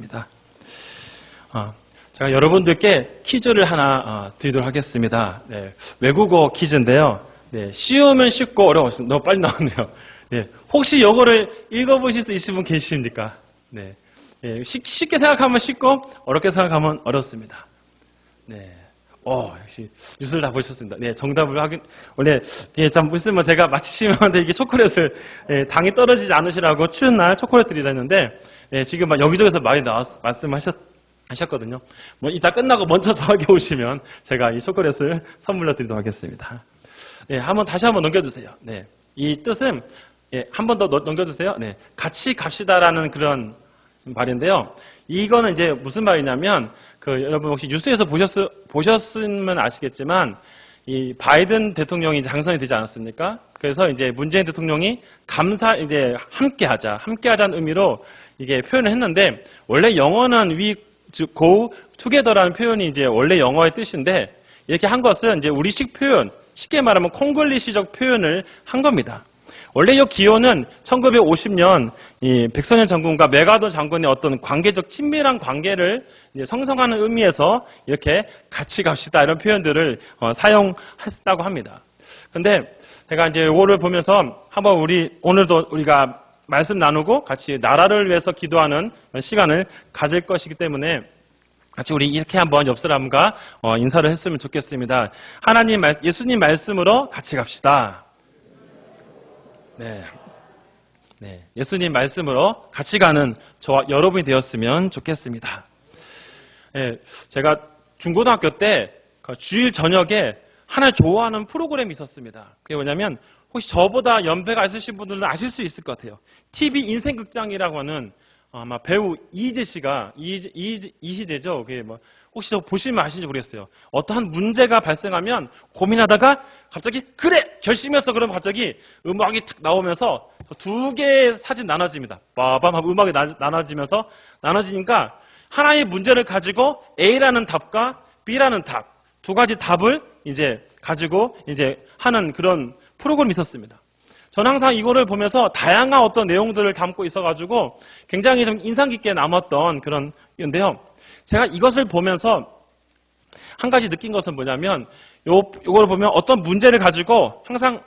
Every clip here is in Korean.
하겠습니다. 제가 여러분들께 퀴즈를 하나 드리도록 하겠습니다. 네, 외국어 퀴즈인데요. 네, 쉬우면 쉽고 어려우면 너무 빨리 나왔네요. 네, 혹시 이거를 읽어보실 수 있으신 분 계십니까? 네, 네, 쉽게 생각하면 쉽고 어렵게 생각하면 어렵습니다. 네. 역시 뉴스를 다 보셨습니다. 네, 정답을 원래 참 있으면 제가 마치시면 이게 초콜릿을 당이 떨어지지 않으시라고 추운 날 초콜릿 드리려 했는데 지금 막 여기저기서 많이 말씀하셨거든요. 뭐 이따 끝나고 먼저 저에게 오시면 제가 이 초콜릿을 선물로 드리도록 하겠습니다. 네, 다시 한번 넘겨주세요. 네, 이 뜻은 한 번 더 넘겨주세요. 네, 같이 갑시다라는 그런 말인데요. 이거는 이제 무슨 말이냐면 여러분 혹시 뉴스에서 보셨으면 아시겠지만 이 바이든 대통령이 이제 당선이 되지 않았습니까? 그래서 이제 문재인 대통령이 이제 함께하자는 의미로 이게 표현을 했는데 원래 영어는 go together라는 표현이 이제 원래 영어의 뜻인데 이렇게 한 것은 이제 우리식 표현, 쉽게 말하면 콩글리시적 표현을 한 겁니다. 원래 이 기호는 1950년 이 백선현 장군과 맥아더 장군의 어떤 관계적 친밀한 관계를 이제 성성하는 의미에서 이렇게 같이 갑시다 이런 표현들을 사용했다고 합니다. 근데 제가 이제 이거를 보면서 한번 오늘도 우리가 말씀 나누고 같이 나라를 위해서 기도하는 시간을 가질 것이기 때문에 같이 우리 이렇게 한번 옆 사람과 인사를 했으면 좋겠습니다. 예수님 말씀으로 같이 갑시다. 네, 예수님 말씀으로 같이 가는 저와 여러분이 되었으면 좋겠습니다. 네, 제가 중고등학교 때 주일 저녁에 하나 좋아하는 프로그램이 있었습니다. 그게 뭐냐면 혹시 저보다 연배가 있으신 분들은 아실 수 있을 것 같아요. TV 인생극장이라고 하는 아마 배우 이희재 씨가 이희재죠. 그게 혹시 보시면 아시는지 모르겠어요. 어떠한 문제가 발생하면 고민하다가 갑자기 그래 결심했어 그러면 갑자기 음악이 탁 나오면서 두 개의 사진 나눠집니다. 빠밤 하고 음악이 나눠지니까 하나의 문제를 가지고 A라는 답과 B라는 답 두 가지 답을 이제 가지고 이제 하는 그런 프로그램이 있었습니다. 저는 항상 이거를 보면서 다양한 어떤 내용들을 담고 있어가지고 굉장히 좀 인상 깊게 남았던 그런 건데요. 제가 이것을 보면서 한 가지 느낀 것은 뭐냐면 요거를 보면 어떤 문제를 가지고 항상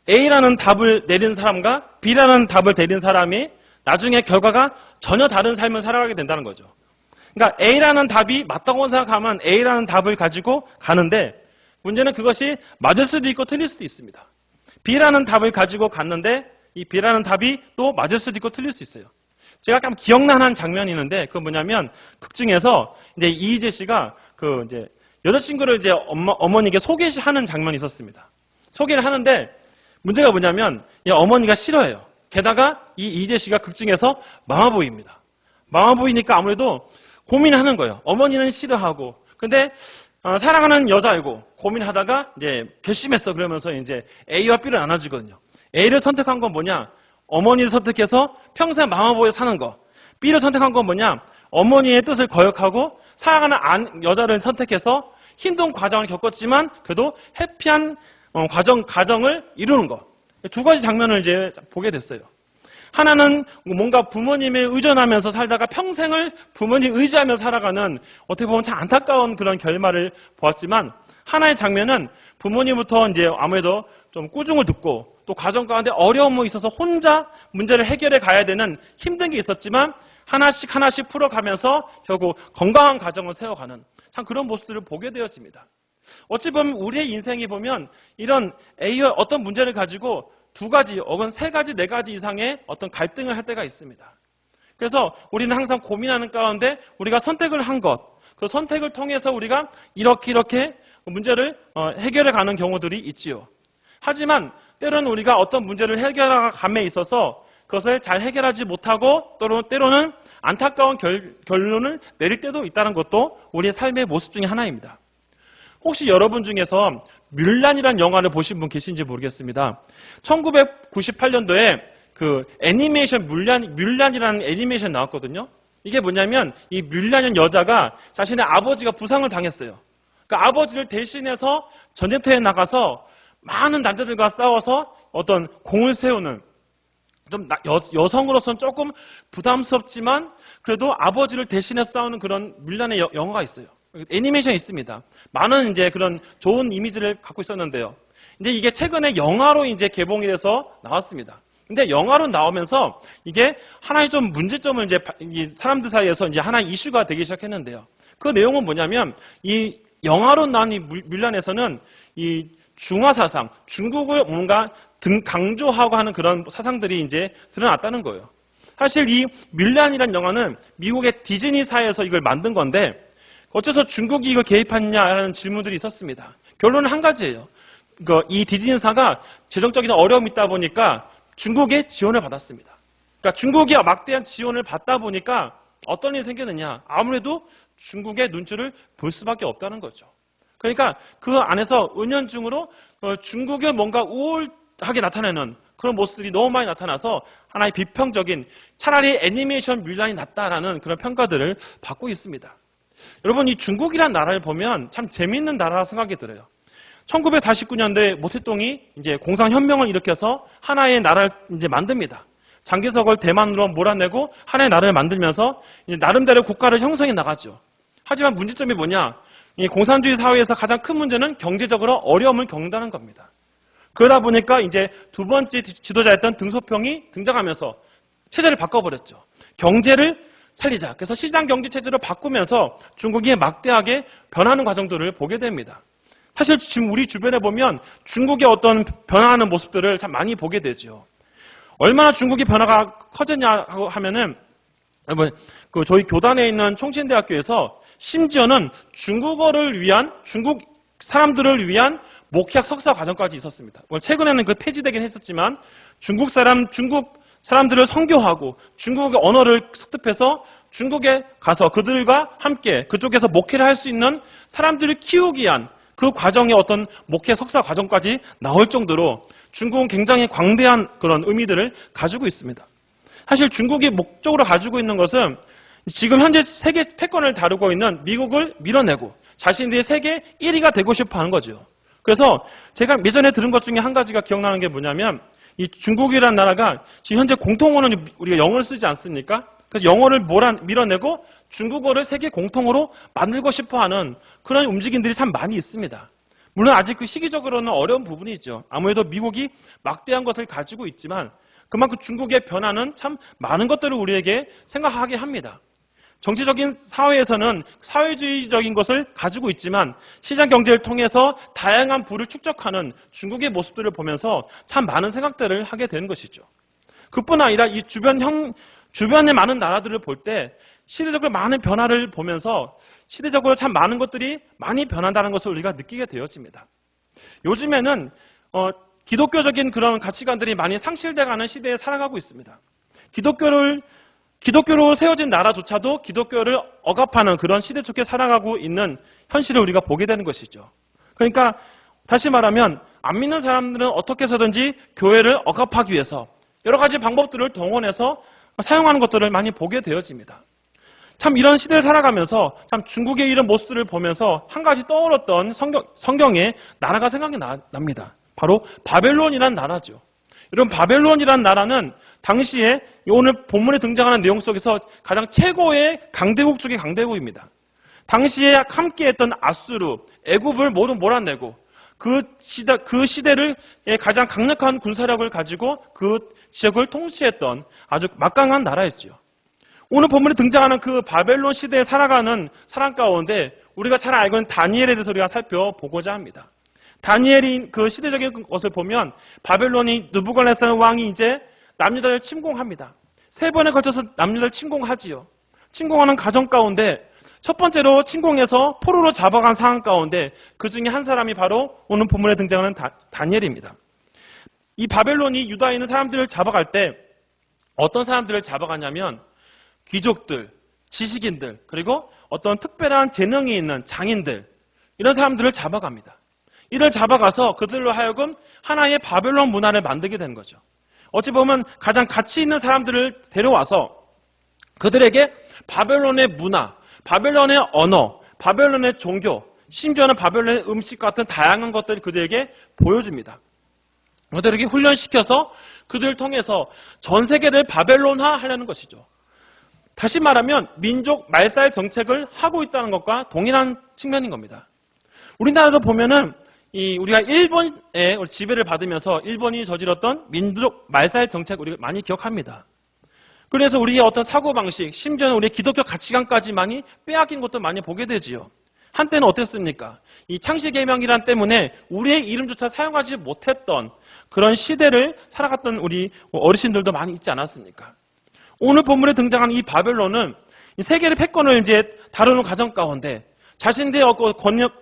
A라는 답을 내린 사람과 B라는 답을 내린 사람이 나중에 결과가 전혀 다른 삶을 살아가게 된다는 거죠. 그러니까 A라는 답이 맞다고 생각하면 A라는 답을 가지고 가는데 문제는 그것이 맞을 수도 있고 틀릴 수도 있습니다. B라는 답을 가지고 갔는데 이 B라는 답이 또 맞을 수도 있고 틀릴 수 있어요. 제가 약간 기억나는 장면이 있는데 그건 뭐냐면 극 중에서 이제 이희재 씨가 이제 여자친구를 이제 어머니에게 소개하는 장면이 있었습니다. 소개를 하는데 문제가 뭐냐면 이 어머니가 싫어해요. 게다가 이 이희재 씨가 극 중에서 마마보이입니다. 마마보이니까 아무래도 고민하는 거예요. 어머니는 싫어하고 근데 사랑하는 여자이고 고민하다가 이제 결심했어 그러면서 이제 A와 B를 나눠주거든요. A를 선택한 건 뭐냐? 어머니를 선택해서 평생 마마보이에 사는 거. B를 선택한 건 뭐냐? 어머니의 뜻을 거역하고 사랑하는 여자를 선택해서 힘든 과정을 겪었지만 그래도 해피한 가정을 이루는 거. 두 가지 장면을 이제 보게 됐어요. 하나는 뭔가 부모님에 의존하면서 살다가 평생을 부모님 의지하며 살아가는 어떻게 보면 참 안타까운 그런 결말을 보았지만 하나의 장면은 부모님부터 이제 아무래도 좀 꾸중을 듣고 또 가정 가운데 어려움이 있어서 혼자 문제를 해결해 가야 되는 힘든 게 있었지만 하나씩 풀어가면서 결국 건강한 가정을 세워가는 참 그런 모습들을 보게 되었습니다. 어찌 보면 우리의 인생이 보면 이런 A와 어떤 문제를 가지고 두 가지 혹은 세 가지, 네 가지 이상의 어떤 갈등을 할 때가 있습니다. 그래서 우리는 항상 고민하는 가운데 우리가 선택을 한 것, 그 선택을 통해서 우리가 이렇게 문제를 해결해 가는 경우들이 있지요. 하지만 때로는 우리가 어떤 문제를 해결함에 있어서 그것을 잘 해결하지 못하고 때로는 안타까운 결론을 내릴 때도 있다는 것도 우리의 삶의 모습 중에 하나입니다. 혹시 여러분 중에서 뮬란이라는 영화를 보신 분 계신지 모르겠습니다. 1998년도에 그 애니메이션 뮬란이라는 애니메이션 나왔거든요. 이게 뭐냐면 이 뮬란이라는 여자가 자신의 아버지가 부상을 당했어요. 그러니까 아버지를 대신해서 전쟁터에 나가서 많은 남자들과 싸워서 어떤 공을 세우는 좀 여성으로서는 조금 부담스럽지만 그래도 아버지를 대신해 싸우는 그런 밀란의 영화가 있어요. 애니메이션이 있습니다. 많은 이제 그런 좋은 이미지를 갖고 있었는데요. 이제 이게 최근에 영화로 이제 개봉이 돼서 나왔습니다. 근데 영화로 나오면서 이게 하나의 좀 문제점을 이제 사람들 사이에서 이제 하나의 이슈가 되기 시작했는데요. 그 내용은 뭐냐면 이 영화로 나온 이 밀란에서는 이 중화 사상, 중국을 뭔가 강조하고 하는 그런 사상들이 이제 드러났다는 거예요. 사실 이 밀란이라는 영화는 미국의 디즈니사에서 이걸 만든 건데 어째서 중국이 이걸 개입했냐라는 질문들이 있었습니다. 결론은 한 가지예요. 이 디즈니사가 재정적인 어려움이 있다 보니까 중국의 지원을 받았습니다. 그러니까 중국이 막대한 지원을 받다 보니까 어떤 일이 생겼느냐. 아무래도 중국의 눈치를 볼 수밖에 없다는 거죠. 그러니까 그 안에서 은연중으로 중국의 뭔가 우월하게 나타내는 그런 모습들이 너무 많이 나타나서 하나의 비평적인 차라리 애니메이션 밀란이 낫다라는 그런 평가들을 받고 있습니다. 여러분 이 중국이란 나라를 보면 참 재미있는 나라라 생각이 들어요. 1949년도에 모택동이 이제 공산혁명을 일으켜서 하나의 나라를 이제 만듭니다. 장개석을 대만으로 몰아내고 하나의 나라를 만들면서 이제 나름대로 국가를 형성해 나가죠. 하지만 문제점이 뭐냐? 이 공산주의 사회에서 가장 큰 문제는 경제적으로 어려움을 겪는다는 겁니다. 그러다 보니까 이제 두 번째 지도자였던 등소평이 등장하면서 체제를 바꿔버렸죠. 경제를 살리자. 그래서 시장 경제 체제로 바꾸면서 중국이 막대하게 변하는 과정들을 보게 됩니다. 사실 지금 우리 주변에 보면 중국의 어떤 변화하는 모습들을 참 많이 보게 되죠. 얼마나 중국의 변화가 커졌냐 하면은 여러분 저희 교단에 있는 총신대학교에서 심지어는 중국어를 위한 중국 사람들을 위한 목회학 석사 과정까지 있었습니다. 최근에는 그 폐지되긴 했었지만 중국 사람들을 선교하고 중국의 언어를 습득해서 중국에 가서 그들과 함께 그쪽에서 목회를 할 수 있는 사람들을 키우기 위한 그 과정의 어떤 목회 석사 과정까지 나올 정도로 중국은 굉장히 광대한 그런 의미들을 가지고 있습니다. 사실 중국이 목적으로 가지고 있는 것은 지금 현재 세계 패권을 다루고 있는 미국을 밀어내고 자신들이 세계 1위가 되고 싶어 하는 거죠. 그래서 제가 예전에 들은 것 중에 한 가지가 기억나는 게 뭐냐면 이 중국이라는 나라가 지금 현재 공통어는 우리가 영어를 쓰지 않습니까? 그래서 영어를 밀어내고 중국어를 세계 공통어로 만들고 싶어 하는 그런 움직임들이 참 많이 있습니다. 물론 아직 그 시기적으로는 어려운 부분이 있죠. 아무래도 미국이 막대한 것을 가지고 있지만 그만큼 중국의 변화는 참 많은 것들을 우리에게 생각하게 합니다. 정치적인 사회에서는 사회주의적인 것을 가지고 있지만 시장 경제를 통해서 다양한 부를 축적하는 중국의 모습들을 보면서 참 많은 생각들을 하게 되는 것이죠. 그뿐 아니라 이 주변의 많은 나라들을 볼 때 시대적으로 많은 변화를 보면서 시대적으로 참 많은 것들이 많이 변한다는 것을 우리가 느끼게 되어집니다. 요즘에는 기독교적인 그런 가치관들이 많이 상실돼가는 시대에 살아가고 있습니다. 기독교로 세워진 나라조차도 기독교를 억압하는 그런 시대 속에 살아가고 있는 현실을 우리가 보게 되는 것이죠. 그러니까 다시 말하면 안 믿는 사람들은 어떻게 해서든지 교회를 억압하기 위해서 여러 가지 방법들을 동원해서 사용하는 것들을 많이 보게 되어집니다. 참 이런 시대를 살아가면서 참 중국의 이런 모습들을 보면서 한 가지 떠올랐던 성경의 나라가 생각이 납니다. 바로 바벨론이라는 나라죠. 여러분 바벨론이라는 나라는 당시에 오늘 본문에 등장하는 내용 속에서 가장 최고의 강대국 중의 강대국입니다. 당시에 함께했던 아수르, 애굽을 모두 몰아내고 그 시대를 가장 강력한 군사력을 가지고 그 지역을 통치했던 아주 막강한 나라였죠. 오늘 본문에 등장하는 그 바벨론 시대에 살아가는 사람 가운데 우리가 잘 알고 있는 다니엘에 대해서 우리가 살펴보고자 합니다. 다니엘이 그 시대적인 것을 보면 바벨론이 느부갓네살 왕이 이제 남유다를 침공합니다. 3번에 걸쳐서 남유다를 침공하지요. 침공하는 과정 가운데 첫 번째로 침공해서 포로로 잡아간 상황 가운데 그 중에 한 사람이 바로 오늘 본문에 등장하는 다니엘입니다. 이 바벨론이 유다에 있는 사람들을 잡아갈 때 어떤 사람들을 잡아가냐면 귀족들, 지식인들, 그리고 어떤 특별한 재능이 있는 장인들 이런 사람들을 잡아갑니다. 이를 잡아가서 그들로 하여금 하나의 바벨론 문화를 만들게 되는 거죠. 어찌 보면 가장 가치 있는 사람들을 데려와서 그들에게 바벨론의 문화, 바벨론의 언어, 바벨론의 종교, 심지어는 바벨론의 음식 같은 다양한 것들을 그들에게 보여줍니다. 그들에게 훈련시켜서 그들을 통해서 전 세계를 바벨론화 하려는 것이죠. 다시 말하면 민족 말살 정책을 하고 있다는 것과 동일한 측면인 겁니다. 우리나라도 보면은 우리가 일본의 지배를 받으면서 일본이 저질렀던 민족 말살 정책 우리가 많이 기억합니다. 그래서 우리의 어떤 사고방식, 심지어는 우리의 기독교 가치관까지 많이 빼앗긴 것도 많이 보게 되지요. 한때는 어땠습니까? 이 창시개명이란 때문에 우리의 이름조차 사용하지 못했던 그런 시대를 살아갔던 우리 어르신들도 많이 있지 않았습니까? 오늘 본문에 등장하는 이 바벨론은 세계의 패권을 이제 다루는 과정 가운데 자신들의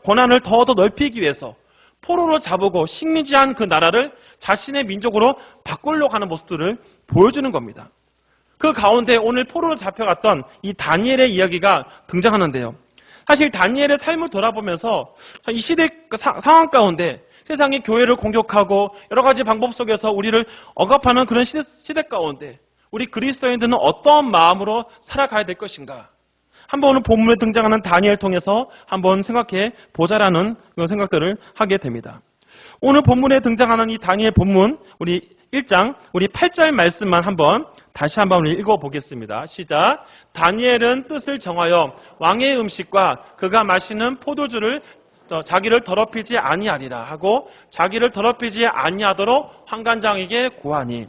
권한을 더 넓히기 위해서 포로로 잡고 식민지한 그 나라를 자신의 민족으로 바꾸려고 하는 모습들을 보여주는 겁니다. 그 가운데 오늘 포로로 잡혀갔던 이 다니엘의 이야기가 등장하는데요. 사실 다니엘의 삶을 돌아보면서 이 시대 상황 가운데 세상의 교회를 공격하고 여러 가지 방법 속에서 우리를 억압하는 그런 시대 가운데 우리 그리스도인들은 어떠한 마음으로 살아가야 될 것인가? 한번 오늘 본문에 등장하는 다니엘 통해서 한번 생각해 보자라는 그런 생각들을 하게 됩니다. 오늘 본문에 등장하는 이 다니엘 본문 우리 1장 우리 8절 말씀만 다시 한번 읽어보겠습니다. 시작. 다니엘은 뜻을 정하여 왕의 음식과 그가 마시는 포도주를 자기를 더럽히지 아니하리라 하고 자기를 더럽히지 아니하도록 환관장에게 구하니.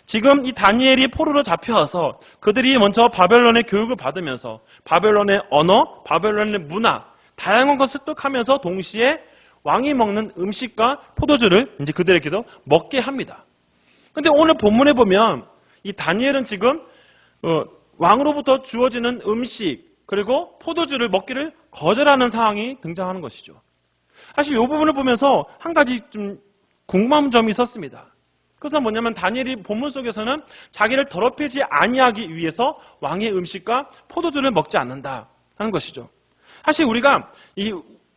지금 이 다니엘이 포로로 잡혀와서 그들이 먼저 바벨론의 교육을 받으면서 바벨론의 언어, 바벨론의 문화, 다양한 것을 습득하면서 동시에 왕이 먹는 음식과 포도주를 이제 그들에게도 먹게 합니다. 근데 오늘 본문에 보면 이 다니엘은 지금 왕으로부터 주어지는 음식 그리고 포도주를 먹기를 거절하는 상황이 등장하는 것이죠. 사실 이 부분을 보면서 한 가지 좀 궁금한 점이 있었습니다. 그것은 뭐냐면 다니엘이 본문 속에서는 자기를 더럽히지 아니하기 위해서 왕의 음식과 포도주를 먹지 않는다 하는 것이죠. 사실 우리가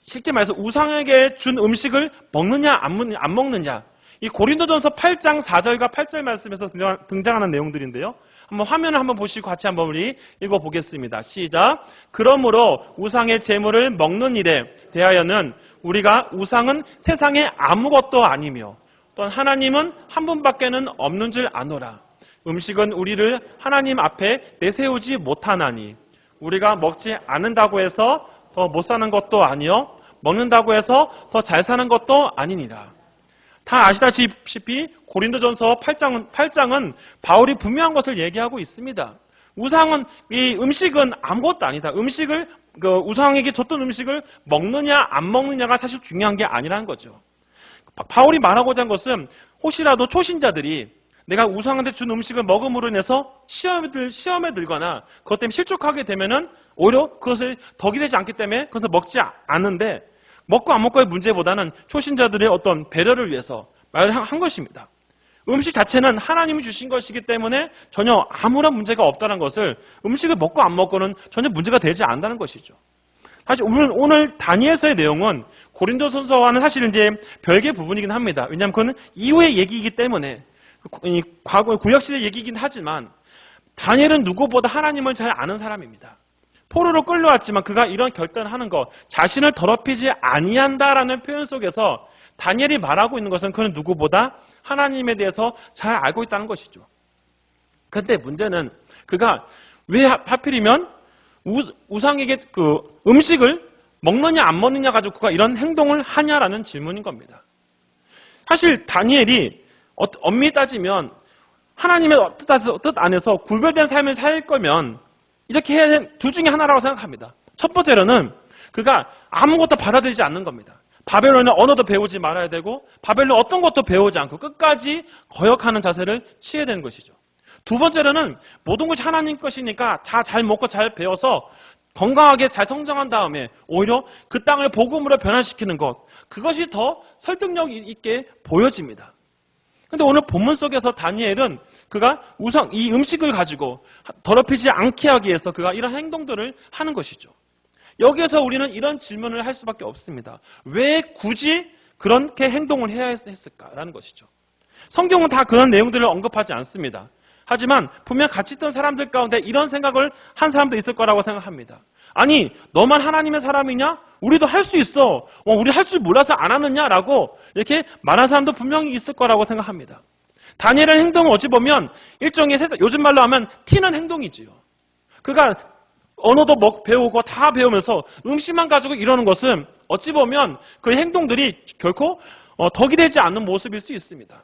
쉽게 말해서 우상에게 준 음식을 먹느냐 안 먹느냐 이 고린도전서 8장 4절과 8절 말씀에서 등장하는 내용들인데요. 한번 화면을 한번 보시고 같이 한번 우리 읽어보겠습니다. 시작. 그러므로 우상의 제물을 먹는 일에 대하여는 우리가 우상은 세상에 아무것도 아니며 또한 하나님은 한 분밖에는 없는 줄 아노라. 음식은 우리를 하나님 앞에 내세우지 못하나니 우리가 먹지 않는다고 해서 더 못 사는 것도 아니요 먹는다고 해서 더 잘 사는 것도 아니니라. 다 아시다시피 고린도전서 8장은 바울이 분명한 것을 얘기하고 있습니다. 이 음식은 아무것도 아니다. 우상에게 줬던 음식을 먹느냐 안 먹느냐가 사실 중요한 게 아니라는 거죠. 바울이 말하고자 한 것은 혹시라도 초신자들이 내가 우상한테 준 음식을 먹음으로 인해서 시험에 들거나 그것 때문에 실족하게 되면은 오히려 그것을 덕이 되지 않기 때문에 그것을 먹지 않는데 먹고 안 먹고의 문제보다는 초신자들의 어떤 배려를 위해서 말을 한 것입니다. 음식 자체는 하나님이 주신 것이기 때문에 전혀 아무런 문제가 없다는 것을 음식을 먹고 안 먹고는 전혀 문제가 되지 않는다는 것이죠. 사실 오늘 다니엘서의 내용은 고린도전서와는 사실 이제 별개의 부분이긴 합니다. 왜냐하면 그건 이후의 얘기이기 때문에 과거 구약시대 얘기이긴 하지만 다니엘은 누구보다 하나님을 잘 아는 사람입니다. 포로로 끌려왔지만 그가 이런 결단을 하는 것, 자신을 더럽히지 아니한다라는 표현 속에서 다니엘이 말하고 있는 것은 그는 누구보다 하나님에 대해서 잘 알고 있다는 것이죠. 그런데 문제는 그가 왜 하필이면 우상에게 그 음식을 먹느냐 안 먹느냐 가지고 그가 이런 행동을 하냐라는 질문인 겁니다. 사실 다니엘이 엄밀히 따지면 하나님의 뜻 안에서 구별된 삶을 살 거면 이렇게 해야 되는 둘 중에 하나라고 생각합니다. 첫 번째로는 그가 아무것도 받아들이지 않는 겁니다. 바벨론의 언어도 배우지 말아야 되고 바벨론 어떤 것도 배우지 않고 끝까지 거역하는 자세를 취해야 되는 것이죠. 두 번째로는 모든 것이 하나님 것이니까 다 잘 먹고 잘 배워서 건강하게 잘 성장한 다음에 오히려 그 땅을 복음으로 변화시키는 것, 그것이 더 설득력 있게 보여집니다. 그런데 오늘 본문 속에서 다니엘은 그가 이 음식을 가지고 더럽히지 않게 하기 위해서 그가 이런 행동들을 하는 것이죠. 여기에서 우리는 이런 질문을 할 수밖에 없습니다. 왜 굳이 그렇게 행동을 해야 했을까라는 것이죠. 성경은 다 그런 내용들을 언급하지 않습니다. 하지만 분명 같이 있던 사람들 가운데 이런 생각을 한 사람도 있을 거라고 생각합니다. 아니, 너만 하나님의 사람이냐? 우리도 할 수 있어. 우리 할 줄 몰라서 안 하느냐라고 이렇게 말한 사람도 분명히 있을 거라고 생각합니다. 다니엘의 행동은 어찌 보면 일종의 요즘 말로 하면 튀는 행동이지요. 그가 언어도 배우고 다 배우면서 음식만 가지고 이러는 것은 어찌 보면 그 행동들이 결코 덕이 되지 않는 모습일 수 있습니다.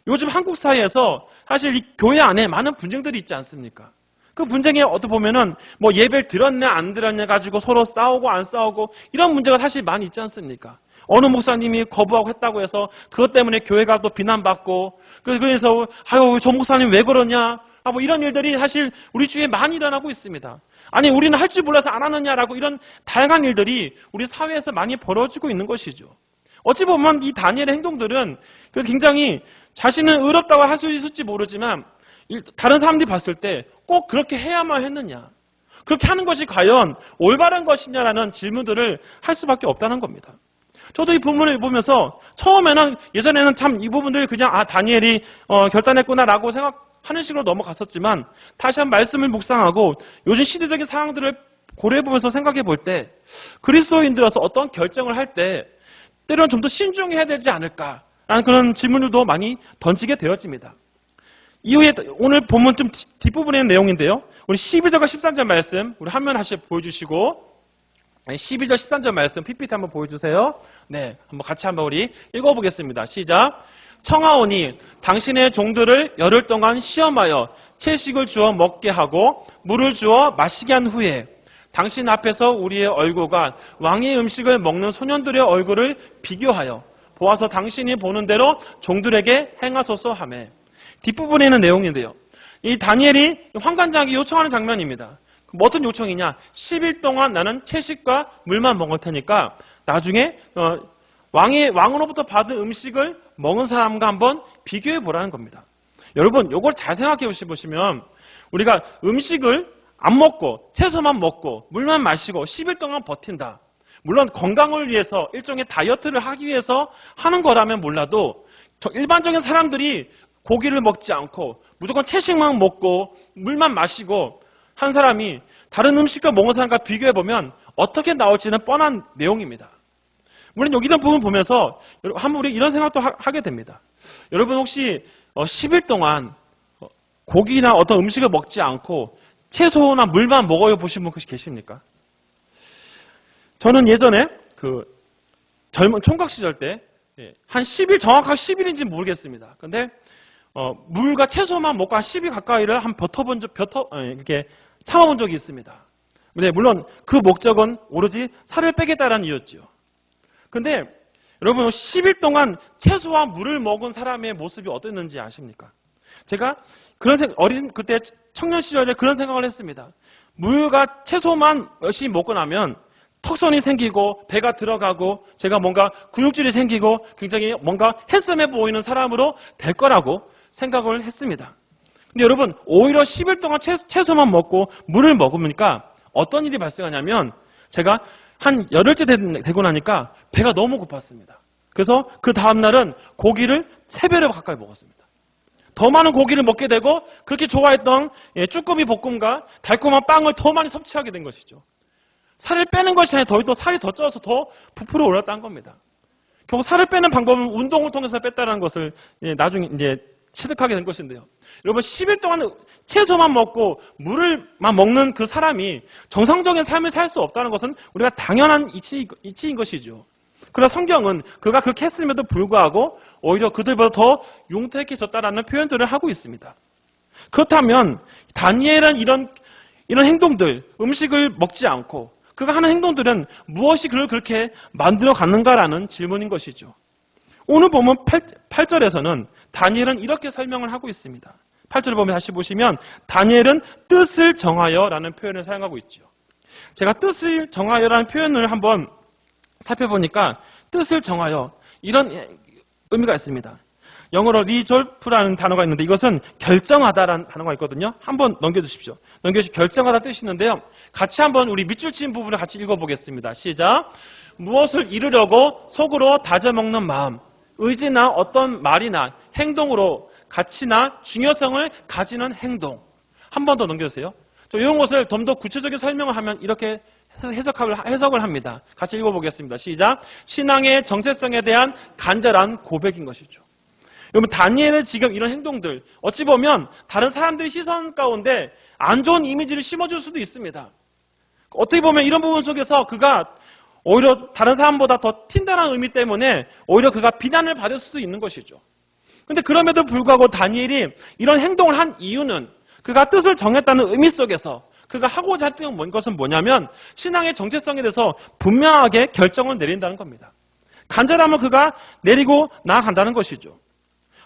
요즘 한국 사회에서 사실 이 교회 안에 많은 분쟁들이 있지 않습니까? 그 분쟁에 어떻게 보면은 뭐 예배를 들었네 안 들었네 가지고 서로 싸우고 안 싸우고 이런 문제가 사실 많이 있지 않습니까? 어느 목사님이 거부하고 했다고 해서 그것 때문에 교회가 또 비난받고 그래서 아유 저 목사님 왜 그러냐 뭐 이런 일들이 사실 우리 주위에 많이 일어나고 있습니다. 아니 우리는 할 줄 몰라서 안 하느냐라고 이런 다양한 일들이 우리 사회에서 많이 벌어지고 있는 것이죠. 어찌 보면 이 다니엘의 행동들은 굉장히 자신은 의롭다고 할 수 있을지 모르지만 다른 사람들이 봤을 때 꼭 그렇게 해야만 했느냐, 그렇게 하는 것이 과연 올바른 것이냐라는 질문들을 할 수밖에 없다는 겁니다. 저도 이 부분을 보면서 처음에는 예전에는 참 이 부분들 그냥 다니엘이 결단했구나라고 생각하는 식으로 넘어갔었지만 다시 한 말씀을 묵상하고 요즘 시대적인 상황들을 고려해보면서 생각해 볼 때 그리스도인들로서 어떤 결정을 할 때 때로는 좀 더 신중해야 되지 않을까라는 그런 질문들도 많이 던지게 되어집니다. 이후에 오늘 본문 좀 뒷부분에 있는 내용인데요. 우리 12절과 13절 말씀 우리 화면 다시 보여주시고 12절 13절 말씀 PPT 한번 보여주세요. 네, 한번 같이 한번 우리 읽어보겠습니다. 시작. 청하오니 당신의 종들을 열흘 동안 시험하여 채식을 주어 먹게 하고 물을 주어 마시게 한 후에 당신 앞에서 우리의 얼굴과 왕의 음식을 먹는 소년들의 얼굴을 비교하여 보아서 당신이 보는 대로 종들에게 행하소서 하매. 뒷부분에 있는 내용인데요. 이 다니엘이 환관장에게 요청하는 장면입니다. 어떤 요청이냐? 10일 동안 나는 채식과 물만 먹을 테니까 나중에 왕으로부터 받은 음식을 먹은 사람과 한번 비교해 보라는 겁니다. 여러분, 이걸 잘 생각해 보시면 우리가 음식을 안 먹고 채소만 먹고 물만 마시고 10일 동안 버틴다. 물론 건강을 위해서 일종의 다이어트를 하기 위해서 하는 거라면 몰라도 일반적인 사람들이 고기를 먹지 않고 무조건 채식만 먹고 물만 마시고 한 사람이 다른 음식과 먹은 사람과 비교해보면 어떻게 나올지는 뻔한 내용입니다. 물론 여기 이런 부분 보면서 한번 우리 이런 생각도 하게 됩니다. 여러분 혹시 10일 동안 고기나 어떤 음식을 먹지 않고 채소나 물만 먹어요 보신 분 혹시 계십니까? 저는 예전에 젊은 총각 시절 때 한 10일 정확하게 10일인지 모르겠습니다. 근데 물과 채소만 먹고 한 10일 가까이를 이렇게 참아본 적이 있습니다. 네, 물론 그 목적은 오로지 살을 빼겠다라는 이유였죠. 근데 여러분 10일 동안 채소와 물을 먹은 사람의 모습이 어땠는지 아십니까? 제가 그때 청년 시절에 그런 생각을 했습니다. 물과 채소만 열심히 먹고 나면 턱선이 생기고 배가 들어가고 제가 뭔가 근육질이 생기고 굉장히 뭔가 핸섬해 보이는 사람으로 될 거라고 생각을 했습니다. 근데 여러분 오히려 10일 동안 채소만 먹고 물을 먹으니까 어떤 일이 발생하냐면 제가 한 열흘째 되고 나니까 배가 너무 고팠습니다. 그래서 그 다음날은 고기를 3배로 가까이 먹었습니다. 더 많은 고기를 먹게 되고 그렇게 좋아했던 쭈꾸미 볶음과 달콤한 빵을 더 많이 섭취하게 된 것이죠. 살을 빼는 것이 아니라 더 살이 더 쪄서 더 부풀어 올랐다는 겁니다. 결국 살을 빼는 방법은 운동을 통해서 뺐다는 것을 나중에 이제 체득하게 된 것인데요. 여러분 10일 동안 채소만 먹고 물을만 먹는 그 사람이 정상적인 삶을 살 수 없다는 것은 우리가 당연한 이치인 것이죠. 그러나 성경은 그가 그렇게 했음에도 불구하고 오히려 그들보다 더 용택해졌다라는 표현들을 하고 있습니다. 그렇다면 다니엘은 이런 행동들, 음식을 먹지 않고 그가 하는 행동들은 무엇이 그를 그렇게 만들어 갔는가라는 질문인 것이죠. 오늘 보면 8절에서는 다니엘은 이렇게 설명을 하고 있습니다. 8절을 보면 다시 보시면 다니엘은 뜻을 정하여라는 표현을 사용하고 있죠. 제가 뜻을 정하여라는 표현을 한번 살펴보니까 뜻을 정하여 이런 의미가 있습니다. 영어로 resolve라는 단어가 있는데 이것은 결정하다라는 단어가 있거든요. 한번 넘겨주십시오. 결정하다 뜻이 있는데요. 같이 한번 우리 밑줄 친 부분을 같이 읽어보겠습니다. 시작. 무엇을 이루려고 속으로 다져먹는 마음, 의지나 어떤 말이나 행동으로 가치나 중요성을 가지는 행동. 한 번 더 넘겨주세요. 이런 것을 좀 더 구체적인 설명을 하면 이렇게 해석을 합니다. 같이 읽어보겠습니다. 시작. 신앙의 정체성에 대한 간절한 고백인 것이죠. 여러분, 다니엘의 지금 이런 행동들, 어찌 보면 다른 사람들의 시선 가운데 안 좋은 이미지를 심어줄 수도 있습니다. 어떻게 보면 이런 부분 속에서 그가 오히려 다른 사람보다 더 튄다는 의미 때문에 오히려 그가 비난을 받을 수도 있는 것이죠. 근데 그럼에도 불구하고 다니엘이 이런 행동을 한 이유는 그가 뜻을 정했다는 의미 속에서 그가 하고자 했던 것은 뭐냐면 신앙의 정체성에 대해서 분명하게 결정을 내린다는 겁니다. 간절함을 그가 내리고 나아간다는 것이죠.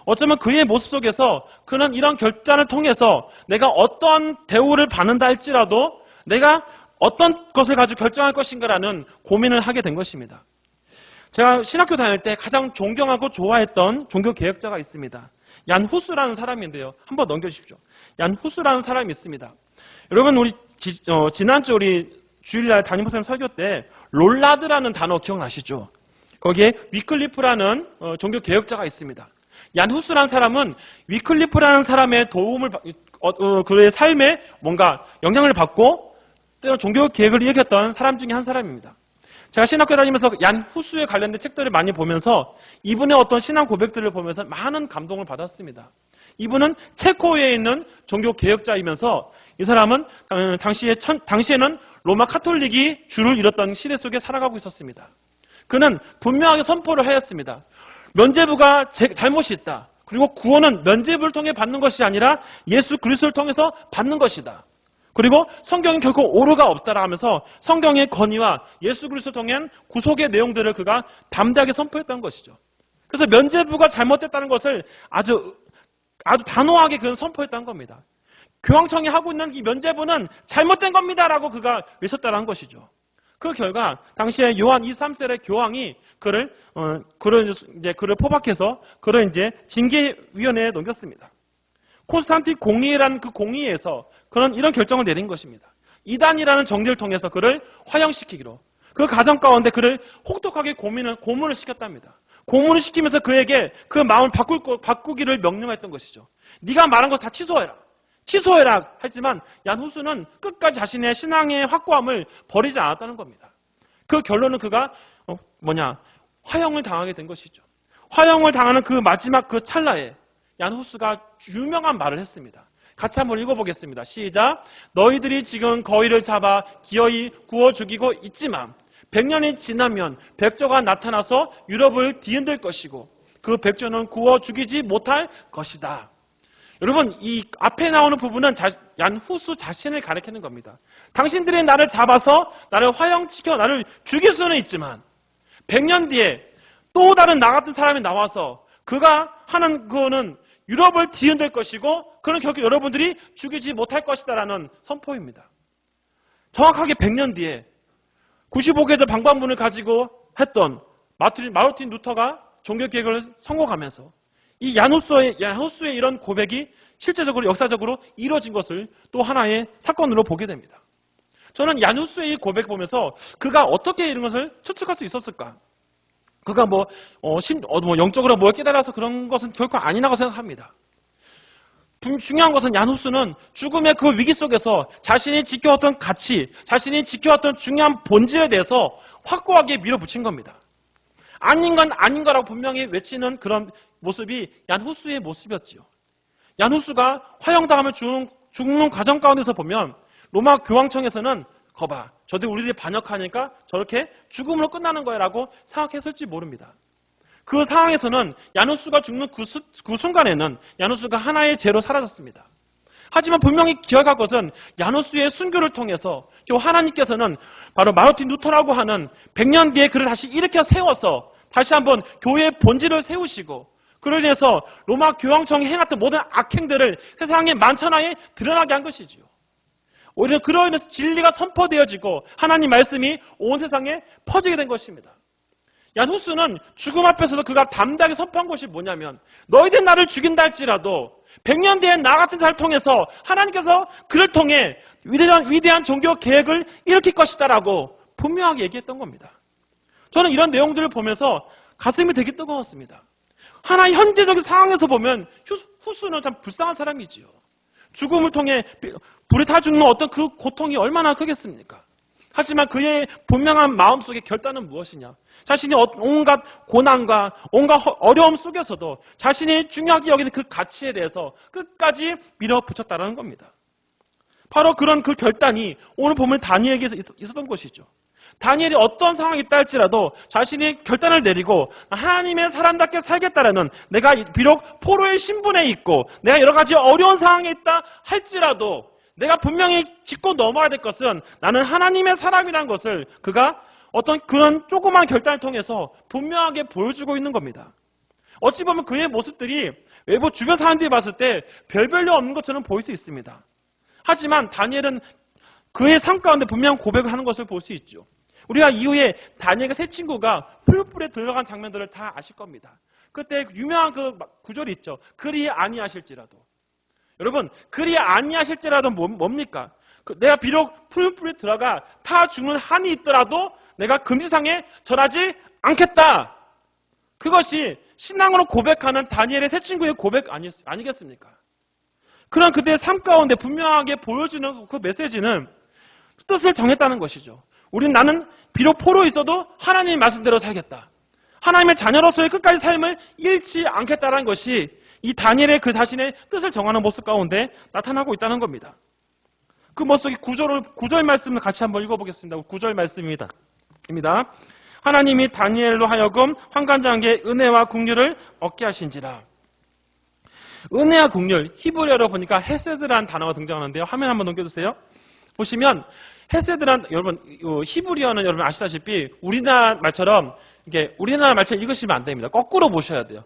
어쩌면 그의 모습 속에서 그는 이런 결단을 통해서 내가 어떤 대우를 받는다 할지라도 내가 어떤 것을 가지고 결정할 것인가라는 고민을 하게 된 것입니다. 제가 신학교 다닐 때 가장 존경하고 좋아했던 종교 개혁자가 있습니다. 얀 후스라는 사람인데요. 한번 넘겨주십시오. 얀 후스라는 사람이 있습니다. 여러분, 우리 지난주 우리 주일날 담임 목사님 설교 때 롤라드라는 단어 기억나시죠? 거기에 위클리프라는 종교 개혁자가 있습니다. 얀 후스라는 사람은 위클리프라는 사람의 도움을 그의 삶에 뭔가 영향을 받고 때로 종교 개혁을 일으켰던 사람 중에 한 사람입니다. 제가 신학교 다니면서 얀 후스에 관련된 책들을 많이 보면서 이분의 어떤 신앙 고백들을 보면서 많은 감동을 받았습니다. 이분은 체코에 있는 종교 개혁자이면서 이 사람은 당시에는 로마 카톨릭이 주를 이뤘던 시대 속에 살아가고 있었습니다. 그는 분명하게 선포를 하였습니다. 면죄부가 잘못이 있다. 그리고 구원은 면죄부를 통해 받는 것이 아니라 예수 그리스도를 통해서 받는 것이다. 그리고 성경이 결코 오류가 없다라 하면서 성경의 권위와 예수 그리스도를 통한 구속의 내용들을 그가 담대하게 선포했던 것이죠. 그래서 면죄부가 잘못됐다는 것을 아주 단호하게 그는 선포했다는 겁니다. 교황청이 하고 있는 이 면죄부는 잘못된 겁니다라고 그가 외쳤다는 것이죠. 그 결과 당시에 요한 23세의 교황이 그를 포박해서 그를 이제 징계위원회에 넘겼습니다. 콘스탄틴 공의회라는 그 공의회에서 그는 이런 결정을 내린 것입니다. 이단이라는 정죄를 통해서 그를 화형시키기로, 그 과정 가운데 그를 혹독하게 고문을 시켰답니다. 고문을 시키면서 그에게 그 마음을 바꾸기를 명령했던 것이죠. 네가 말한 거 다 취소해라 하지만 얀 후스는 끝까지 자신의 신앙의 확고함을 버리지 않았다는 겁니다. 그 결론은 그가 화형을 당하게 된 것이죠. 화형을 당하는 그 마지막 그 찰나에 얀 후스가 유명한 말을 했습니다. 같이 한번 읽어보겠습니다. 시작. 너희들이 지금 거위를 잡아 기어이 구워 죽이고 있지만 100년이 지나면 백조가 나타나서 유럽을 뒤흔들 것이고 그 백조는 구워 죽이지 못할 것이다. 여러분, 이 앞에 나오는 부분은 얀 후스 자신을 가리키는 겁니다. 당신들이 나를 잡아서 나를 화형시켜 나를 죽일 수는 있지만 100년 뒤에 또 다른 나 같은 사람이 나와서 그가 하는 그거는 유럽을 뒤흔들 것이고 그는 결국 여러분들이 죽이지 못할 것이다라는 선포입니다. 정확하게 100년 뒤에 95개의 방법문을 가지고 했던 마르틴 루터가 종교개혁을 성공하면서 이 얀 후스의 이런 고백이 실제적으로 역사적으로 이루어진 것을 또 하나의 사건으로 보게 됩니다. 저는 얀 후스의 이 고백 보면서 그가 어떻게 이런 것을 추측할 수 있었을까? 그가 영적으로 뭘 깨달아서 그런 것은 결코 아니라고 생각합니다. 중요한 것은 얀 후스는 죽음의 그 위기 속에서 자신이 지켜왔던 가치, 자신이 지켜왔던 중요한 본질에 대해서 확고하게 밀어붙인 겁니다. 아닌 건 아닌 거라고 분명히 외치는 그런 모습이 얀 후스의 모습이었지요. 얀 후스가 화형당하며 죽는 과정 가운데서 보면 로마 교황청에서는 거봐, 저들 우리들이 반역하니까 저렇게 죽음으로 끝나는 거야 라고 생각했을지 모릅니다. 그 상황에서는 얀 후스가 죽는 그 순간에는 얀 후스가 하나의 죄로 사라졌습니다. 하지만 분명히 기억할 것은 얀 후스의 순교를 통해서 하나님께서는 바로 마르틴 루터라고 하는 100년 뒤에 그를 다시 일으켜 세워서 다시 한번 교회의 본질을 세우시고 그로 인해서 로마 교황청이 행했던 모든 악행들을 세상에 만천하에 드러나게 한 것이지요. 오히려 그로 인해서 진리가 선포되어지고 하나님 말씀이 온 세상에 퍼지게 된 것입니다. 얀 후스는 죽음 앞에서도 그가 담대하게 선포한 것이 뭐냐면 너희들 나를 죽인다 할지라도 100년 뒤에 나 같은 자를 통해서 하나님께서 그를 통해 위대한 종교 계획을 일으킬 것이다라고 분명하게 얘기했던 겁니다. 저는 이런 내용들을 보면서 가슴이 되게 뜨거웠습니다. 하나의 현재적인 상황에서 보면 후스는 참 불쌍한 사람이지요. 죽음을 통해 불에 타 죽는 어떤 그 고통이 얼마나 크겠습니까? 하지만 그의 분명한 마음속의 결단은 무엇이냐? 자신이 온갖 고난과 온갖 어려움 속에서도 자신이 중요하게 여기는 그 가치에 대해서 끝까지 밀어붙였다는 겁니다. 바로 그런 그 결단이 오늘 보면 다니엘에게 있었던 것이죠. 다니엘이 어떤 상황이 있다 할지라도 자신이 결단을 내리고 하나님의 사람답게 살겠다라는, 내가 비록 포로의 신분에 있고 내가 여러 가지 어려운 상황에 있다 할지라도 내가 분명히 짚고 넘어야 될 것은 나는 하나님의 사람이라는 것을 그가 어떤 그런 조그만 결단을 통해서 분명하게 보여주고 있는 겁니다. 어찌 보면 그의 모습들이 외부 주변 사람들이 봤을 때 별별로 없는 것처럼 보일 수 있습니다. 하지만 다니엘은 그의 삶 가운데 분명한 고백을 하는 것을 볼 수 있죠. 우리가 이후에 다니엘과 세 친구가 풀불에 들어간 장면들을 다 아실 겁니다. 그때 유명한 그 구절이 있죠. 그리 아니하실지라도. 여러분, 그리 아니하실지라도 뭡니까? 내가 비록 풀불에 들어가 타 죽는 한이 있더라도 내가 금지상에 절하지 않겠다. 그것이 신앙으로 고백하는 다니엘의 세 친구의 고백 아니겠습니까? 그런 그들의 삶 가운데 분명하게 보여주는 그 메시지는 뜻을 정했다는 것이죠. 나는 비록 포로에 있어도 하나님의 말씀대로 살겠다. 하나님의 자녀로서의 끝까지 삶을 잃지 않겠다는 것이 이 다니엘의 그 자신의 뜻을 정하는 모습 가운데 나타나고 있다는 겁니다. 그 모습이 구절 말씀을 같이 한번 읽어보겠습니다. 9절 말씀입니다. 하나님이 다니엘로 하여금 환관장에게 은혜와 긍휼을 얻게 하신지라. 은혜와 긍휼, 히브리어로 보니까 헤세드라는 단어가 등장하는데요. 화면 한번 넘겨주세요. 보시면 헤세드란, 여러분 히브리어는 여러분 아시다시피 우리나라 말처럼 이게 우리나라 말처럼 읽으시면 안 됩니다. 거꾸로 보셔야 돼요.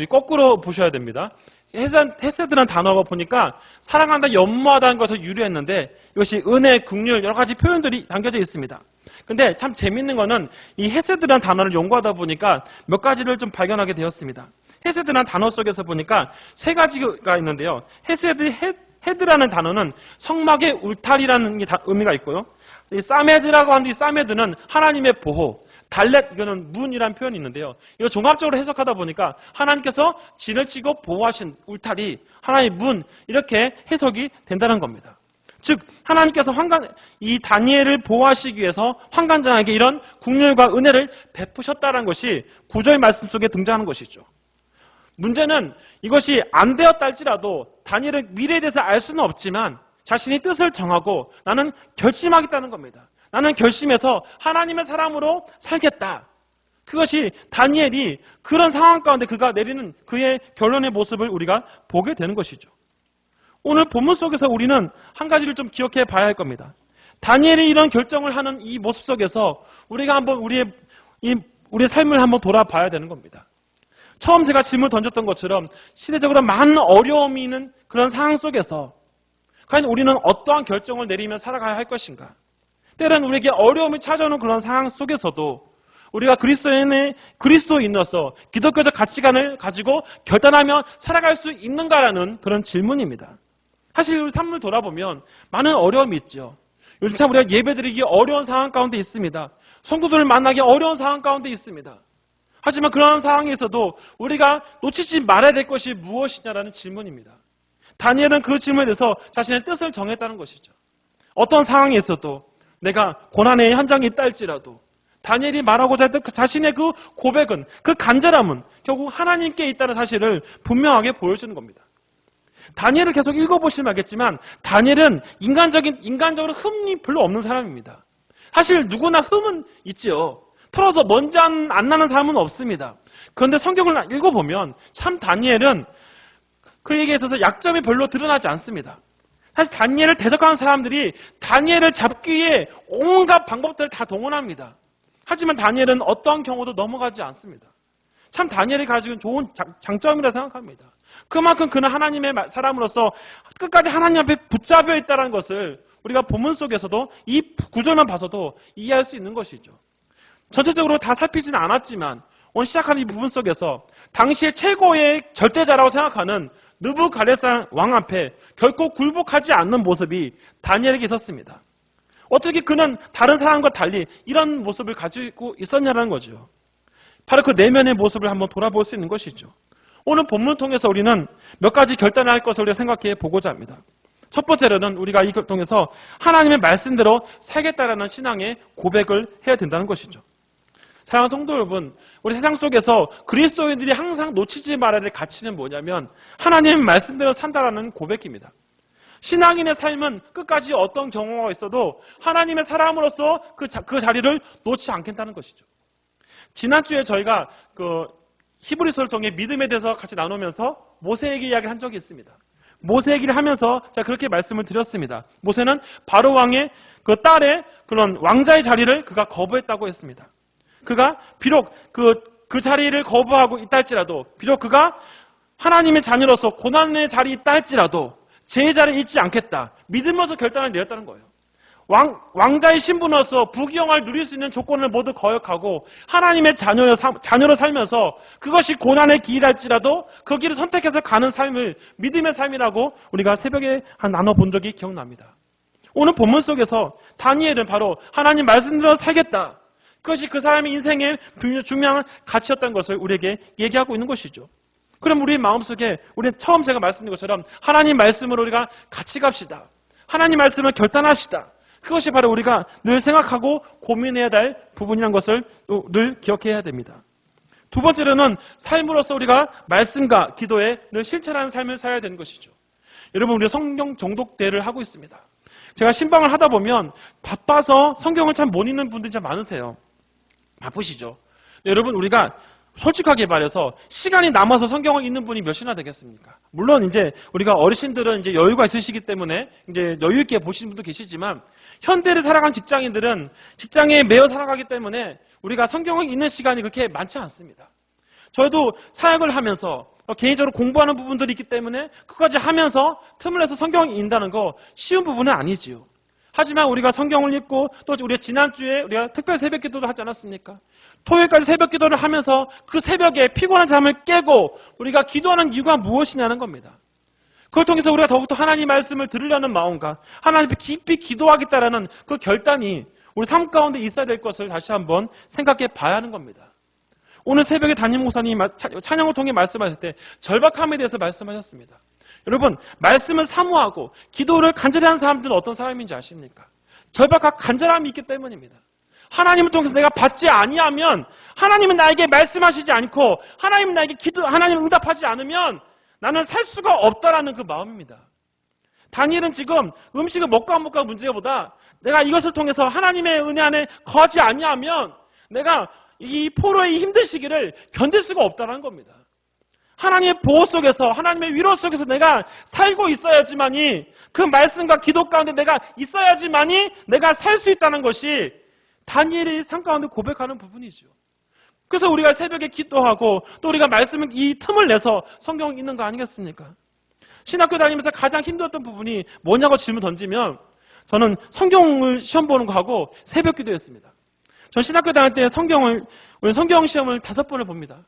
거꾸로 보셔야 됩니다. 헤세드란 단어가 보니까 사랑한다, 연모하다는 것을 유래했는데 이것이 은혜, 긍휼 여러 가지 표현들이 담겨져 있습니다. 근데 참 재밌는 거는 이 헤세드란 단어를 연구하다 보니까 몇 가지를 좀 발견하게 되었습니다. 헤세드란 단어 속에서 보니까 세 가지가 있는데요. 헤드라는 단어는 성막의 울타리라는 의미가 있고요. 이 사메드라고 하는 이 사메드는 하나님의 보호, 달렛, 이거는 문이라는 표현이 있는데요. 이거 종합적으로 해석하다 보니까 하나님께서 진을 치고 보호하신 울타리, 하나님의 문, 이렇게 해석이 된다는 겁니다. 즉 하나님께서 이 다니엘을 보호하시기 위해서 환관장에게 이런 긍휼과 은혜를 베푸셨다는 것이 9절 말씀 속에 등장하는 것이죠. 문제는 이것이 안 되었다 할지라도 다니엘은 미래에 대해서 알 수는 없지만 자신이 뜻을 정하고 나는 결심하겠다는 겁니다. 나는 결심해서 하나님의 사람으로 살겠다. 그것이 다니엘이 그런 상황 가운데 그가 내리는 그의 결론의 모습을 우리가 보게 되는 것이죠. 오늘 본문 속에서 우리는 한 가지를 좀 기억해 봐야 할 겁니다. 다니엘이 이런 결정을 하는 이 모습 속에서 우리가 한번 우리의 삶을 한번 돌아봐야 되는 겁니다. 처음 제가 질문을 던졌던 것처럼 시대적으로 많은 어려움이 있는 그런 상황 속에서 과연 우리는 어떠한 결정을 내리며 살아가야 할 것인가? 때로는 우리에게 어려움이 찾아오는 그런 상황 속에서도 우리가 그리스도인으로서 기독교적 가치관을 가지고 결단하며 살아갈 수 있는가라는 그런 질문입니다. 사실 우리 삶을 돌아보면 많은 어려움이 있죠. 요즘 참 우리가 예배드리기 어려운 상황 가운데 있습니다. 성도들을 만나기 어려운 상황 가운데 있습니다. 하지만 그런 상황에서도 우리가 놓치지 말아야 될 것이 무엇이냐라는 질문입니다. 다니엘은 그 질문에 대해서 자신의 뜻을 정했다는 것이죠. 어떤 상황에 있어도 내가 고난의 현장에 있다 할지라도 다니엘이 말하고자 했던 자신의 그 고백은, 그 간절함은 결국 하나님께 있다는 사실을 분명하게 보여주는 겁니다. 다니엘을 계속 읽어보시면 알겠지만 다니엘은 인간적으로 흠이 별로 없는 사람입니다. 사실 누구나 흠은 있지요. 털어서 먼지 안 나는 사람은 없습니다. 그런데 성경을 읽어보면 참 다니엘은 그에게 있어서 약점이 별로 드러나지 않습니다. 사실 다니엘을 대적하는 사람들이 다니엘을 잡기 위해 온갖 방법들을 다 동원합니다. 하지만 다니엘은 어떠한 경우도 넘어가지 않습니다. 참 다니엘이 가지고 있는 좋은 장점이라 생각합니다. 그만큼 그는 하나님의 사람으로서 끝까지 하나님 앞에 붙잡혀 있다는 것을 우리가 본문 속에서도 이 구절만 봐서도 이해할 수 있는 것이죠. 전체적으로 다 살피지는 않았지만 오늘 시작하는 이 부분 속에서 당시의 최고의 절대자라고 생각하는 느부갓네살 왕 앞에 결코 굴복하지 않는 모습이 다니엘에게 있었습니다. 어떻게 그는 다른 사람과 달리 이런 모습을 가지고 있었냐는 거죠. 바로 그 내면의 모습을 한번 돌아볼 수 있는 것이죠. 오늘 본문을 통해서 우리는 몇 가지 결단을 할 것을 우리가 생각해 보고자 합니다. 첫 번째로는 우리가 이걸 통해서 하나님의 말씀대로 살겠다라는 신앙의 고백을 해야 된다는 것이죠. 사랑하는 성도 여러분, 우리 세상 속에서 그리스도인들이 항상 놓치지 말아야 될 가치는 뭐냐면 하나님의 말씀대로 산다라는 고백입니다. 신앙인의 삶은 끝까지 어떤 경우가 있어도 하나님의 사람으로서 그 자리를 놓지 않겠다는 것이죠. 지난주에 저희가 히브리서를 통해 믿음에 대해서 같이 나누면서 모세에게 이야기를 한 적이 있습니다. 모세 얘기를 하면서 제가 그렇게 말씀을 드렸습니다. 모세는 바로 왕의 그 딸의 그런 왕자의 자리를 그가 거부했다고 했습니다. 그가 비록 그 자리를 거부하고 있다 할지라도, 비록 그가 하나님의 자녀로서 고난의 자리에 있다 할지라도 제 자리에 있지 않겠다, 믿으면서 결단을 내렸다는 거예요. 왕자의 신분으로서 부귀영화를 누릴 수 있는 조건을 모두 거역하고 하나님의 자녀로 살면서 그것이 고난의 길이랄지라도 그 길을 선택해서 가는 삶을 믿음의 삶이라고 우리가 새벽에 나눠본 적이 기억납니다. 오늘 본문 속에서 다니엘은 바로 하나님 말씀대로 살겠다, 그것이 그 사람의 인생의 중요한 가치였다는 것을 우리에게 얘기하고 있는 것이죠. 그럼 우리의 마음속에 우리는 처음 제가 말씀드린 것처럼 하나님 말씀으로 우리가 같이 갑시다, 하나님 말씀을 결단합시다, 그것이 바로 우리가 늘 생각하고 고민해야 될 부분이라는 것을 늘 기억해야 됩니다. 두 번째로는 삶으로서 우리가 말씀과 기도에 늘 실천하는 삶을 살아야 되는 것이죠. 여러분, 우리가 성경 정독대를 하고 있습니다. 제가 신방을 하다 보면 바빠서 성경을 참 못 읽는 분들이 참 많으세요. 바쁘시죠. 여러분, 우리가 솔직하게 말해서 시간이 남아서 성경을 읽는 분이 몇이나 되겠습니까? 물론 이제 우리가 어르신들은 이제 여유가 있으시기 때문에 이제 여유 있게 보시는 분도 계시지만, 현대를 살아간 직장인들은 직장에 매여 살아가기 때문에 우리가 성경을 읽는 시간이 그렇게 많지 않습니다. 저희도 사역을 하면서 개인적으로 공부하는 부분들이 있기 때문에 그까지 하면서 틈을 내서 성경을 읽는다는 거 쉬운 부분은 아니지요. 하지만 우리가 성경을 읽고 또 우리가 지난주에 우리가 특별 새벽 기도도 하지 않았습니까? 토요일까지 새벽 기도를 하면서 그 새벽에 피곤한 잠을 깨고 우리가 기도하는 이유가 무엇이냐는 겁니다. 그걸 통해서 우리가 더욱더 하나님 말씀을 들으려는 마음과 하나님 앞에 깊이 기도하겠다라는 그 결단이 우리 삶 가운데 있어야 될 것을 다시 한번 생각해 봐야 하는 겁니다. 오늘 새벽에 담임 목사님이 찬양을 통해 말씀하실 때 절박함에 대해서 말씀하셨습니다. 여러분, 말씀을 사모하고 기도를 간절히 하는 사람들은 어떤 사람인지 아십니까? 절박과 간절함이 있기 때문입니다. 하나님을 통해서 내가 받지 아니하면, 하나님은 나에게 말씀하시지 않고 하나님은 나에게 하나님을 응답하지 않으면 나는 살 수가 없다라는 그 마음입니다. 다니엘은 지금 음식을 먹고 안 먹고가 문제보다 내가 이것을 통해서 하나님의 은혜 안에 거하지 아니하면 내가 이 포로의 힘든 시기를 견딜 수가 없다는 겁니다. 하나님의 보호 속에서, 하나님의 위로 속에서 내가 살고 있어야지만이, 그 말씀과 기도 가운데 내가 있어야지만이 내가 살 수 있다는 것이 다니엘이 삶 가운데 고백하는 부분이죠. 그래서 우리가 새벽에 기도하고 또 우리가 말씀을 이 틈을 내서 성경을 읽는 거 아니겠습니까? 신학교 다니면서 가장 힘들었던 부분이 뭐냐고 질문 던지면 저는 성경을 시험 보는 거 하고 새벽 기도였습니다. 전 신학교 다닐 때 우리 성경 시험을 5번을 봅니다.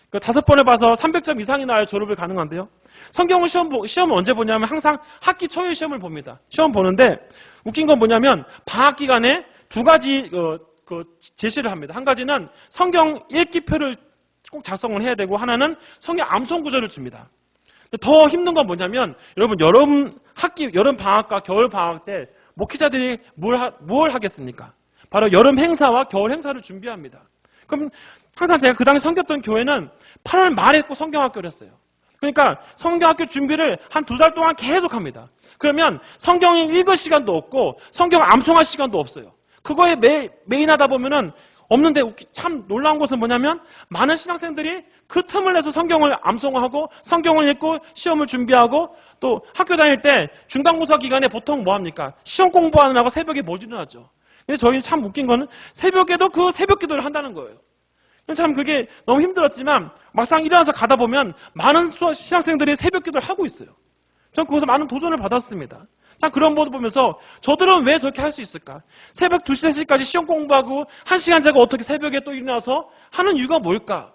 그 5번을 봐서 300점 이상이 나야 졸업을 가능한데요. 성경을 시험을 언제 보냐면 항상 학기 초에 시험을 봅니다. 시험 보는데 웃긴 건 뭐냐면 방학 기간에 두 가지 제시를 합니다. 한 가지는 성경 읽기표를 꼭 작성을 해야 되고, 하나는 성경 암송 구절을 줍니다. 더 힘든 건 뭐냐면 여러분, 여름 방학과 겨울 방학 때 목회자들이 뭘 하겠습니까? 바로 여름 행사와 겨울 행사를 준비합니다. 그럼 항상 제가 그 당시 섬겼던 교회는 8월 말에 꼭 성경학교를 했어요. 그러니까 성경학교 준비를 한 2달 동안 계속 합니다. 그러면 성경을 읽을 시간도 없고 성경 암송할 시간도 없어요. 그거에 매인 하다 보면은 없는데, 참 놀라운 것은 뭐냐면 많은 신학생들이 그 틈을 내서 성경을 암송하고 성경을 읽고 시험을 준비하고 또 학교 다닐 때 중간고사 기간에 보통 뭐 합니까? 시험 공부하느라고 새벽에 못 일어나죠. 근데 저희 참 웃긴 거는 새벽에도 그 새벽 기도를 한다는 거예요. 참 그게 너무 힘들었지만 막상 일어나서 가다 보면 많은 신학생들이 새벽 기도를 하고 있어요. 전 거기서 많은 도전을 받았습니다. 참 그런 모습 보면서 저들은 왜 저렇게 할 수 있을까? 새벽 2시, 3시까지 시험 공부하고 1시간 자고 어떻게 새벽에 또 일어나서 하는 이유가 뭘까?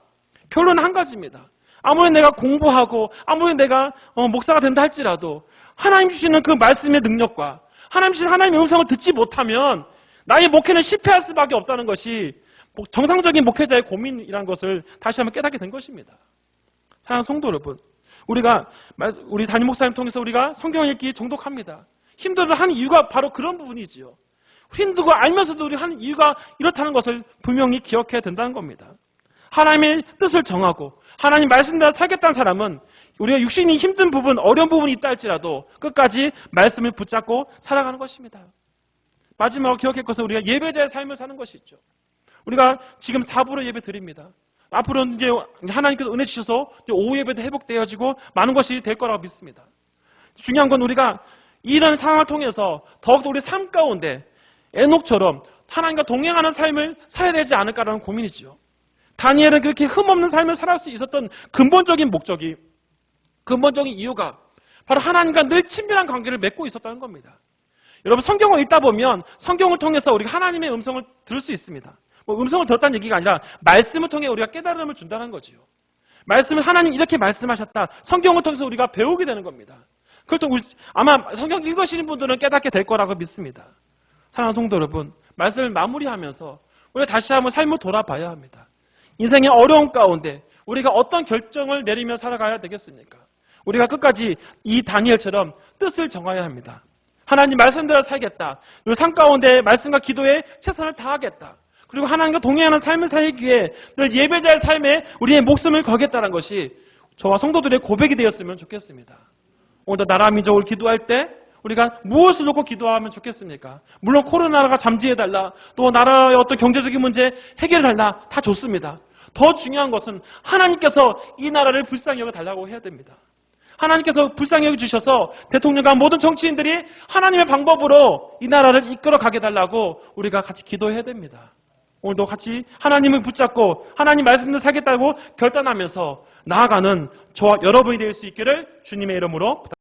결론은 한 가지입니다. 아무리 내가 공부하고 아무리 내가 목사가 된다 할지라도 하나님 주시는 그 말씀의 능력과 하나님 주시는 하나님의 음성을 듣지 못하면 나의 목회는 실패할 수밖에 없다는 것이 정상적인 목회자의 고민이라는 것을 다시 한번 깨닫게 된 것입니다. 사랑하는 성도 여러분, 우리 담임 목사님 통해서 우리가 성경 읽기 정독합니다. 힘들어하는 이유가 바로 그런 부분이지요. 힘들고 알면서도 우리 하는 이유가 이렇다는 것을 분명히 기억해야 된다는 겁니다. 하나님의 뜻을 정하고 하나님 말씀대로 살겠다는 사람은 우리가 육신이 힘든 부분, 어려운 부분이 있다 할지라도 끝까지 말씀을 붙잡고 살아가는 것입니다. 마지막으로 기억할 것은 우리가 예배자의 삶을 사는 것이죠. 우리가 지금 4부로 예배 드립니다. 앞으로는 이제 하나님께서 은혜 주셔서 오후 예배도 회복되어지고 많은 것이 될 거라고 믿습니다. 중요한 건 우리가 이런 상황을 통해서 더욱더 우리 삶 가운데 에녹처럼 하나님과 동행하는 삶을 살아야 되지 않을까라는 고민이지요. 다니엘은 그렇게 흠없는 삶을 살아갈 수 있었던 근본적인 목적이, 근본적인 이유가 바로 하나님과 늘 친밀한 관계를 맺고 있었다는 겁니다. 여러분, 성경을 읽다 보면 성경을 통해서 우리가 하나님의 음성을 들을 수 있습니다. 음성을 들었다는 얘기가 아니라 말씀을 통해 우리가 깨달음을 준다는 거지요. 말씀을 하나님 이렇게 말씀하셨다. 성경을 통해서 우리가 배우게 되는 겁니다. 그것도 아마 성경 읽으시는 분들은 깨닫게 될 거라고 믿습니다. 사랑하는 성도 여러분, 말씀을 마무리하면서 우리가 다시 한번 삶을 돌아봐야 합니다. 인생의 어려움 가운데 우리가 어떤 결정을 내리며 살아가야 되겠습니까? 우리가 끝까지 이 다니엘처럼 뜻을 정해야 합니다. 하나님 말씀대로 살겠다. 그리고 삶 가운데 말씀과 기도에 최선을 다하겠다. 그리고 하나님과 동행하는 삶을 살기 위해 늘 예배자의 삶에 우리의 목숨을 걸겠다는 것이 저와 성도들의 고백이 되었으면 좋겠습니다. 오늘도 나라 민족을 기도할 때 우리가 무엇을 놓고 기도하면 좋겠습니까? 물론 코로나가 잠재해달라, 또 나라의 어떤 경제적인 문제 해결해달라, 다 좋습니다. 더 중요한 것은 하나님께서 이 나라를 불쌍히 여겨달라고 해야 됩니다. 하나님께서 불쌍히 여겨주셔서 대통령과 모든 정치인들이 하나님의 방법으로 이 나라를 이끌어가게 달라고 우리가 같이 기도해야 됩니다. 오늘도 같이 하나님을 붙잡고 하나님 말씀대로 살겠다고 결단하면서 나아가는 저와 여러분이 될 수 있기를 주님의 이름으로 부탁드립니다.